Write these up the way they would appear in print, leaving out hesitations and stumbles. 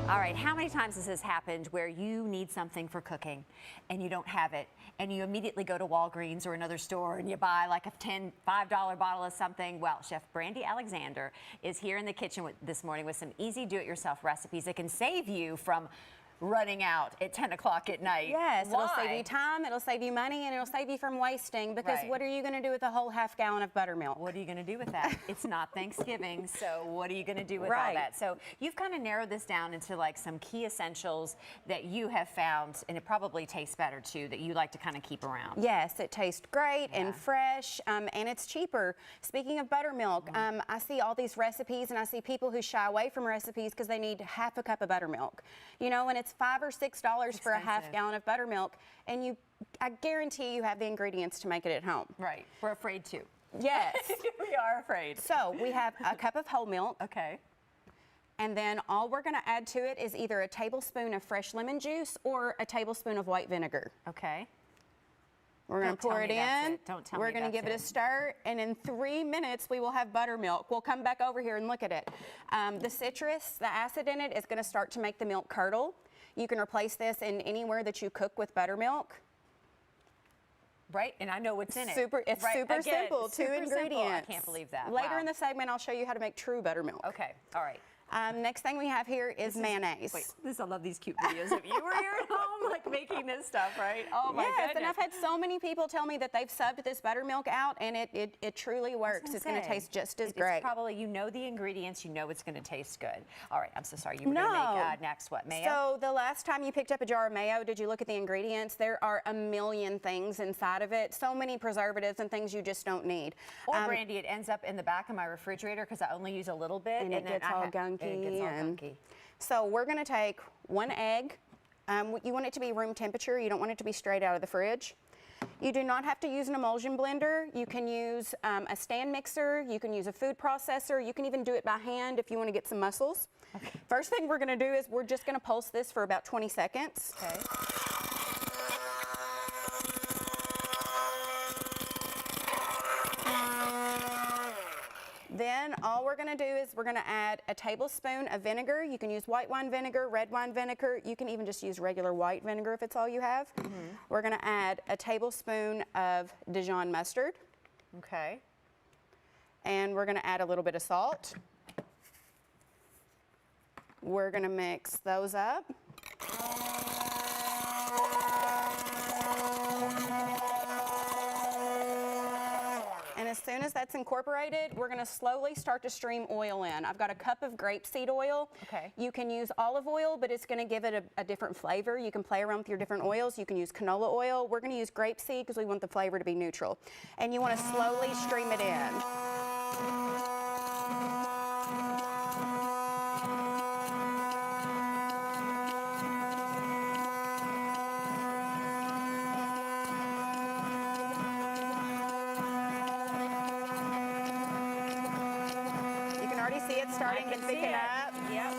All right, how many times has this happened where you need something for cooking and you don't have it and you immediately go to Walgreens or another store and you buy like a $5 bottle of something? Well, Chef Brandi Alexander is here in the kitchen this morning with some easy do-it-yourself recipes that can save you from running out at 10 o'clock at night. Yes, Why? it'll save you time, it'll save you money, and it'll save you from wasting, because Right. what are you going to do with a whole half gallon of buttermilk? What are you going to do with that? It's not Thanksgiving, so what are you going to do with all Right. that? So you've kind of narrowed this down into like some key essentials that you have found, and it probably tastes better too, that you like to kind of keep around. Yes, it tastes great and fresh, and it's cheaper. Speaking of buttermilk, I see all these recipes, and I see people who shy away from recipes because they need half a cup of buttermilk. You know, and it's $5 or $6 for a half gallon of buttermilk, and I guarantee you have the ingredients to make it at home. Right. We're afraid to. Yes. We are afraid. So we have a cup of whole milk. Okay. And then all we're going to add to it is either a tablespoon of fresh lemon juice or a tablespoon of white vinegar. Okay. We're going to pour it in. Don't tell me We're going to give it a stir, and in 3 minutes we will have buttermilk. We'll come back over here and look at it. The citrus, the acid in it, is going to start to make the milk curdle. You can replace this in anywhere that you cook with buttermilk. Right, and I know what's in it. It's right. super Again, simple, super 2 ingredients. Simple. I can't believe that. Later Wow. in the segment, I'll show you how to make true buttermilk. Okay, all right. Next thing we have here is mayonnaise. I love these cute videos of you were here at home, like making this stuff, right? Oh my goodness. Yes, and I've had so many people tell me that they've subbed this buttermilk out, and it truly works. It's going to taste just as great. It's probably, you know the ingredients, you know it's going to taste good. All right, I'm so sorry. You were going to make next what, mayo? So the last time you picked up a jar of mayo, did you look at the ingredients? There are a million things inside of it. So many preservatives and things you just don't need. Or Brandi, it ends up in the back of my refrigerator because I only use a little bit, and it gets all gunky. So we're going to take 1 egg. You want it to be room temperature. You don't want it to be straight out of the fridge. You do not have to use an emulsion blender. You can use a stand mixer. You can use a food processor. You can even do it by hand if you want to get some muscles. Okay. First thing we're going to do is we're just going to pulse this for about 20 seconds. Okay. Then all we're going to do is we're going to add a tablespoon of vinegar. You can use white wine vinegar, red wine vinegar. You can even just use regular white vinegar if it's all you have. We're going to add a tablespoon of Dijon mustard. Okay. And we're going to add a little bit of salt. We're going to mix those up. And as soon as that's incorporated, we're going to slowly start to stream oil in. I've got a cup of grapeseed oil. Okay. You can use olive oil, but it's going to give it a different flavor. You can play around with your different oils. You can use canola oil. We're going to use grapeseed because we want the flavor to be neutral. And you want to slowly stream it in. See it starting to thicken up. Yep.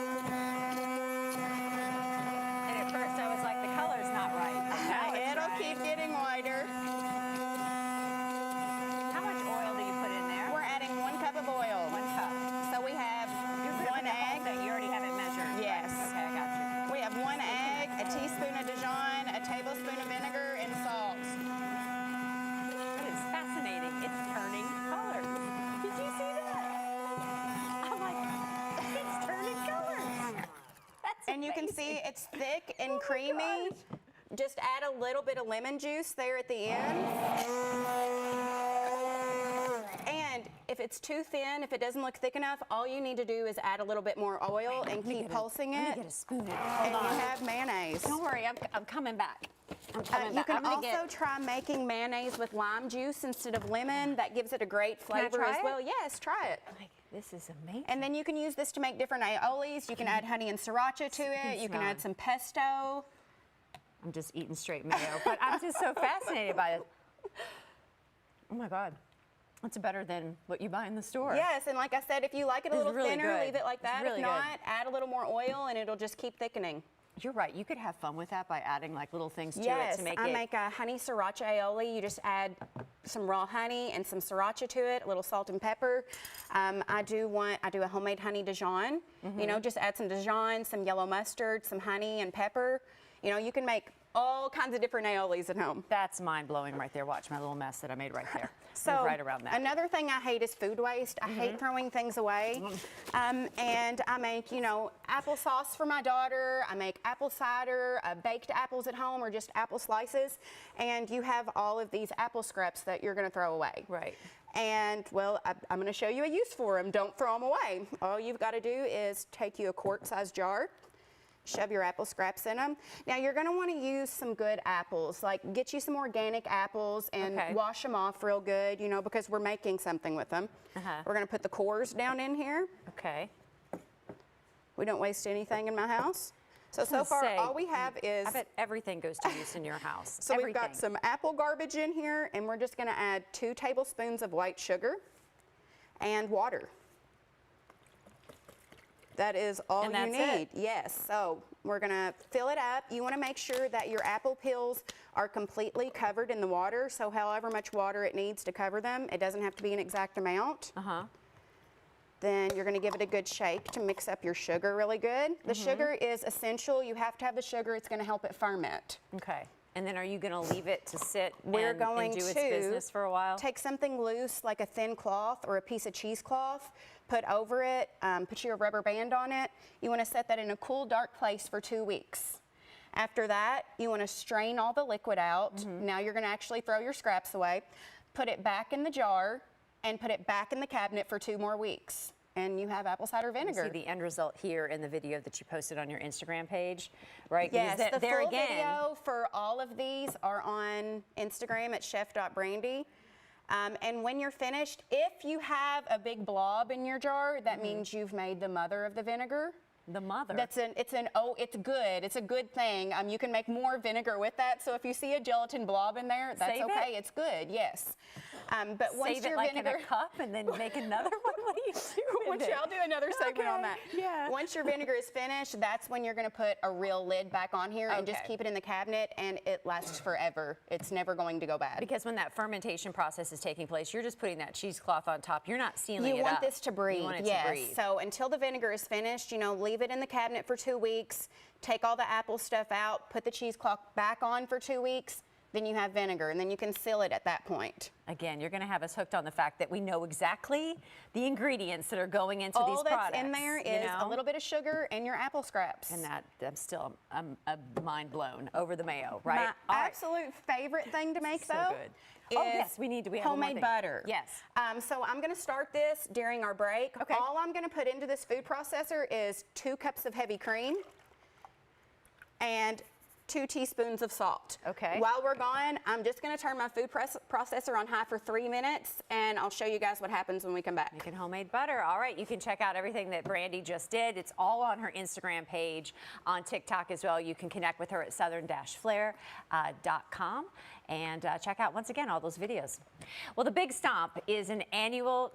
And at first I was like, the color's not right. Now it'll keep getting whiter. How much oil do you put in there? We're adding 1 cup of oil. 1 cup. So we have 1 egg. You already have it measured. Yes. Right. Okay, I got you. We have 1 egg, a teaspoon of Dijon, a tablespoon of vinegar, and salt. That is fascinating. It's turning color. Did you see that? And you can see it's thick and creamy. Just add a little bit of lemon juice there at the end. And if it's too thin, if it doesn't look thick enough, all you need to do is add a little bit more oil and keep pulsing it. Let me get a spoon. And you have mayonnaise. Don't worry, I'm coming back. You can also try making mayonnaise with lime juice instead of lemon. That gives it a great flavor as well. Yes, try it. This is amazing. And then you can use this to make different aiolis. You can add honey and sriracha to it. You can add some pesto. I'm just eating straight mayo, but I'm just so fascinated by it. Oh my God. It's better than what you buy in the store. Yes, and like I said, if you like it a little really thinner, good. leave it like that. Really if not, add a little more oil and it'll just keep thickening. You're right. You could have fun with that by adding like little things to it Yes, to make I it. make a honey sriracha aioli. You just add some raw honey and some sriracha to it, a little salt and pepper. I do a homemade honey Dijon. You know, just add some Dijon, some yellow mustard, some honey and pepper. You know, you can make all kinds of different aiolis at home. That's mind-blowing right there. Watch my little mess that I made right there. So right around that. Another thing I hate is food waste. I hate throwing things away. And I make, you know, applesauce for my daughter. I make apple cider, baked apples at home, or just apple slices. And you have all of these apple scraps that you're going to throw away. Right. And, well, I'm going to show you a use for them. Don't throw them away. All you've got to do is take you a quart-sized jar, shove your apple scraps in them. Now you're going to want to use some good apples, like get you some organic apples and wash them off real good, you know, because we're making something with them. We're going to put the cores down in here. Okay. We don't waste anything in my house. So far all we have is... I bet everything goes to use in your house. So we've got some apple garbage in here, and we're just going to add 2 tablespoons of white sugar and water. That is all you need. Yes, so we're gonna fill it up. You wanna make sure that your apple peels are completely covered in the water, so however much water it needs to cover them, it doesn't have to be an exact amount. Then you're gonna give it a good shake to mix up your sugar really good. The sugar is essential. You have to have the sugar. It's gonna help it ferment. Okay. And then are you going to leave it to sit and do its to business for a while? Take something loose like a thin cloth or a piece of cheesecloth, put over it, put your rubber band on it. You want to set that in a cool, dark place for 2 weeks. After that, you want to strain all the liquid out. Now you're going to actually throw your scraps away. Put it back in the jar and put it back in the cabinet for 2 more weeks. And you have apple cider vinegar. You see the end result here in the video that you posted on your Instagram page, right? Yes, the full video for all of these are on Instagram at chef.brandi. And when you're finished, if you have a big blob in your jar, that means you've made the mother of the vinegar. The mother. It's good. It's a good thing. You can make more vinegar with that. So if you see a gelatin blob in there, that's okay. It's good. Yes. But once Save it your like vinegar in a cup and then make another one. What do you do with it? I'll do another segment on that. Yeah. Once your vinegar is finished, that's when you're going to put a real lid back on here and just keep it in the cabinet, and it lasts forever. It's never going to go bad. Because when that fermentation process is taking place, you're just putting that cheesecloth on top. You're not sealing it up. You want this to breathe. You want it to breathe. So until the vinegar is finished, you know, leave it in the cabinet for 2 weeks. Take all the apple stuff out. Put the cheesecloth back on for 2 weeks. Then you have vinegar, and then you can seal it at that point. Again, you're going to have us hooked on the fact that we know exactly the ingredients that are going into these products. All that's in there is a little bit of sugar and your apple scraps. And that, I'm mind blown over the mayo, right? My absolute favorite thing to make, though, is we have homemade butter. Yes. So I'm going to start this during our break. Okay. All I'm going to put into this food processor is 2 cups of heavy cream and 2 teaspoons of salt. Okay. While we're gone, I'm just going to turn my food processor on high for 3 minutes, and I'll show you guys what happens when we come back. Making homemade butter. All right, you can check out everything that Brandi just did. It's all on her Instagram page, on TikTok as well. You can connect with her at southern-flair.com and check out, once again, all those videos. Well, the Big Stomp is an annual